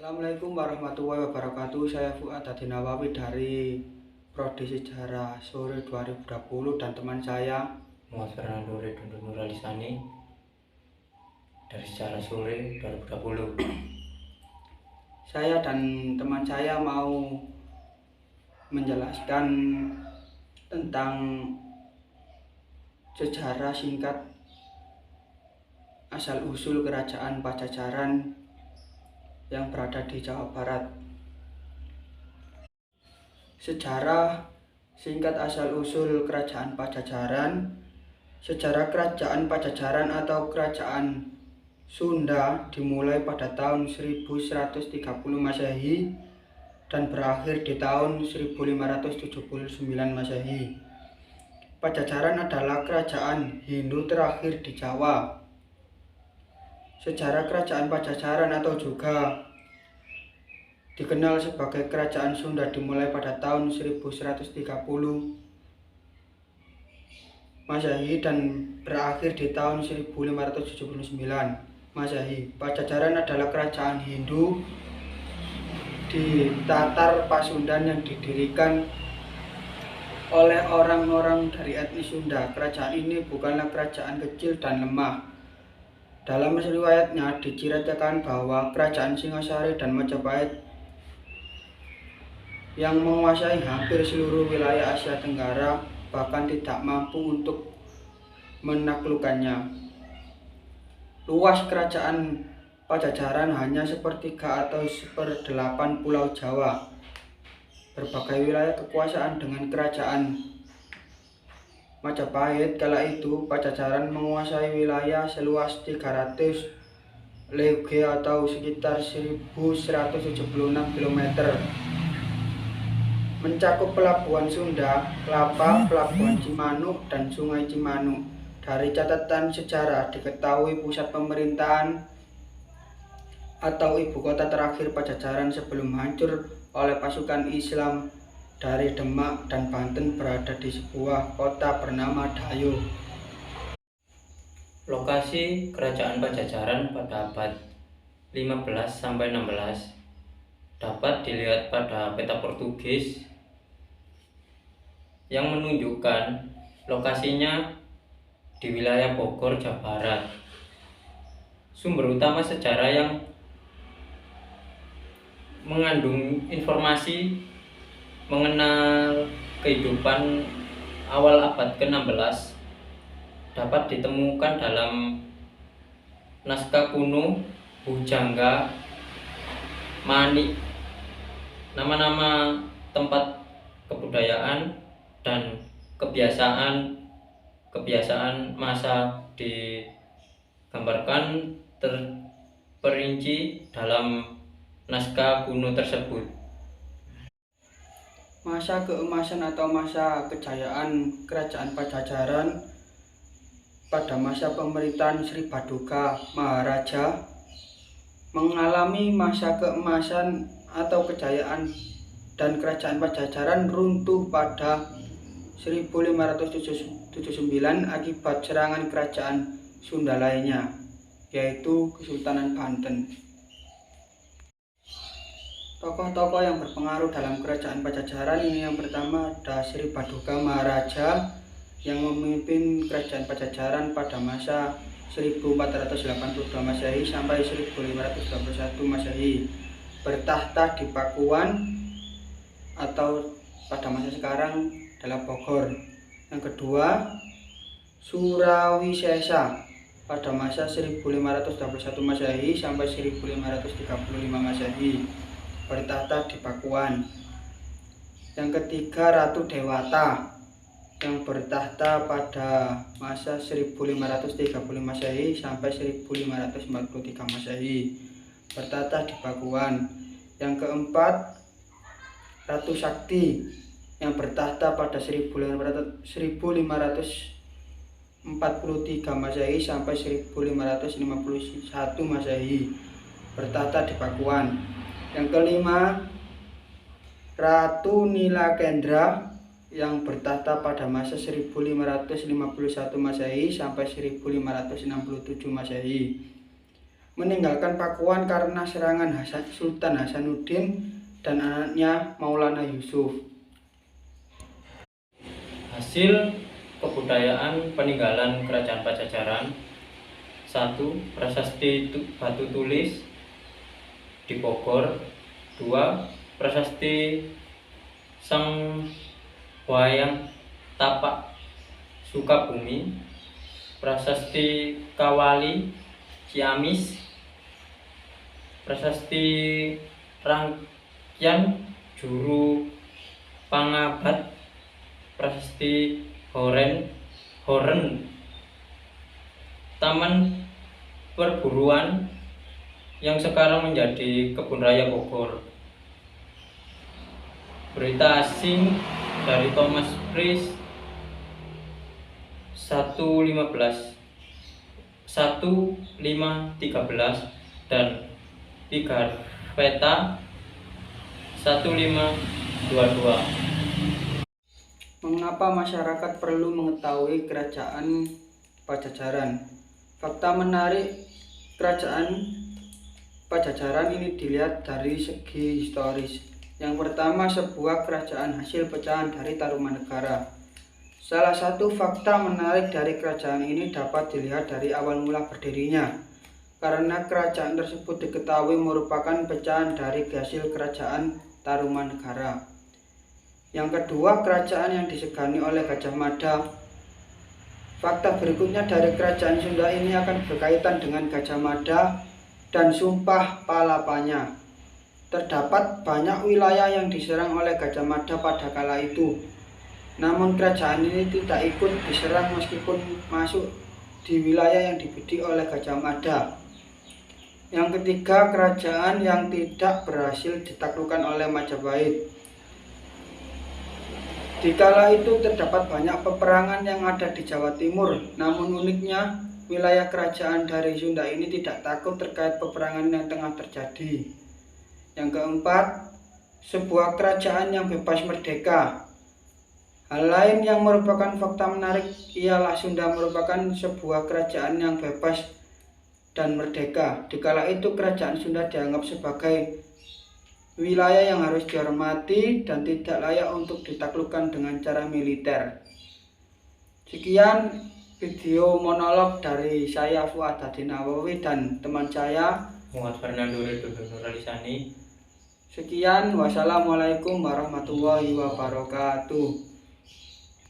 Assalamualaikum warahmatullahi wabarakatuh. Saya Fuad Adinawawi dari Prodi Sejarah Sore 2020 dan teman saya Muhammad Fernando Redondo Nuralisani dari Sejarah Sore 2020. Saya dan teman saya mau menjelaskan tentang sejarah singkat asal-usul Kerajaan Pajajaran yang berada di Jawa Barat. Sejarah singkat asal-usul Kerajaan Pajajaran. Sejarah Kerajaan Pajajaran atau Kerajaan Sunda dimulai pada tahun 1130 Masehi dan berakhir di tahun 1579 Masehi. Pajajaran adalah kerajaan Hindu terakhir di Jawa. Sejarah Kerajaan Pajajaran atau juga dikenal sebagai Kerajaan Sunda dimulai pada tahun 1130 Masehi dan berakhir di tahun 1579 Masehi. Pajajaran adalah kerajaan Hindu di Tatar Pasundan yang didirikan oleh orang-orang dari etnis Sunda. Kerajaan ini bukanlah kerajaan kecil dan lemah. Dalam riwayatnya diceritakan bahwa kerajaan Singasari dan Majapahit yang menguasai hampir seluruh wilayah Asia Tenggara bahkan tidak mampu untuk menaklukkannya. Luas kerajaan Pajajaran hanya sepertiga atau 1/8 Pulau Jawa. Berbagai wilayah kekuasaan dengan kerajaan Majapahit kala itu, Pajajaran menguasai wilayah seluas 300 legue atau sekitar 1176 km. Mencakup Pelabuhan Sunda, Kelapa, Pelabuhan Cimanuk, dan Sungai Cimanuk. Dari catatan sejarah diketahui pusat pemerintahan atau ibu kota terakhir Pajajaran sebelum hancur oleh pasukan Islam dari Demak dan Banten berada di sebuah kota bernama Dayo. Lokasi Kerajaan Pajajaran pada abad 15-16 dapat dilihat pada peta Portugis yang menunjukkan lokasinya di wilayah Bogor, Jawa Barat. Sumber utama sejarah yang mengandung informasi mengenal kehidupan awal abad ke-16 dapat ditemukan dalam naskah kuno, Bujangga, Manik, nama-nama tempat kebudayaan dan kebiasaan masa digambarkan terperinci dalam naskah kuno tersebut. Masa keemasan atau masa kejayaan Kerajaan Pajajaran pada masa pemerintahan Sri Baduga Maharaja mengalami masa keemasan atau kejayaan dan Kerajaan Pajajaran runtuh pada 1579 akibat serangan kerajaan Sunda lainnya, yaitu Kesultanan Banten. Tokoh-tokoh yang berpengaruh dalam Kerajaan Pajajaran ini yang pertama ada Sri Baduga Maharaja yang memimpin Kerajaan Pajajaran pada masa 1482 Masehi sampai 1521 Masehi. Bertahta di Pakuan atau pada masa sekarang adalah Bogor. Yang kedua, Surawisesa pada masa 1521 Masehi sampai 1535 Masehi. Bertahta di Pakuan. Yang ketiga, Ratu Dewata yang bertahta pada masa 1530 Masehi sampai 1543 Masehi. Bertahta di Pakuan. Yang keempat, Ratu Sakti yang bertahta pada 1543 Masehi sampai 1551 Masehi. Bertahta di Pakuan. Yang kelima, Ratu Nilakendra yang bertahta pada masa 1551 Masehi sampai 1567 Masehi. meninggalkan Pakuan karena serangan Sultan Hasanuddin dan anaknya Maulana Yusuf. Hasil kebudayaan peninggalan Kerajaan Pajajaran: 1. Prasasti batu tulis di Bogor. 2. Prasasti Sang Wayang Tapak Sukabumi. Prasasti Kawali Ciamis. Prasasti Rangkyan Juru Pangabat. Prasasti Horen Taman Perburuan yang sekarang menjadi Kebun Raya Bogor. Berita asing dari Thomas Price 1513 dan Peta 1522. Mengapa masyarakat perlu mengetahui Kerajaan Pajajaran? Fakta menarik Kerajaan Pajajaran ini dilihat dari segi historis. Yang pertama, sebuah kerajaan hasil pecahan dari Tarumanegara. Salah satu fakta menarik dari kerajaan ini dapat dilihat dari awal mula berdirinya, karena kerajaan tersebut diketahui merupakan pecahan dari hasil kerajaan Tarumanegara. Yang kedua, kerajaan yang disegani oleh Gajah Mada. Fakta berikutnya dari kerajaan Sunda ini akan berkaitan dengan Gajah Mada dan Sumpah Palapanya. Terdapat banyak wilayah yang diserang oleh Gajah Mada pada kala itu. Namun kerajaan ini tidak ikut diserang meskipun masuk di wilayah yang dibidik oleh Gajah Mada. Yang ketiga, kerajaan yang tidak berhasil ditaklukkan oleh Majapahit. Di kala itu terdapat banyak peperangan yang ada di Jawa Timur, namun uniknya wilayah kerajaan dari Sunda ini tidak takut terkait peperangan yang tengah terjadi. Yang keempat, sebuah kerajaan yang bebas merdeka. Hal lain yang merupakan fakta menarik ialah Sunda merupakan sebuah kerajaan yang bebas dan merdeka. Di kala itu kerajaan Sunda dianggap sebagai wilayah yang harus dihormati dan tidak layak untuk ditaklukkan dengan cara militer. Sekian video monolog dari saya Fuad Hadinawawi dan teman saya Muhammad Fernando Ridho Nuralisani. Sekian, wassalamualaikum warahmatullahi wabarakatuh.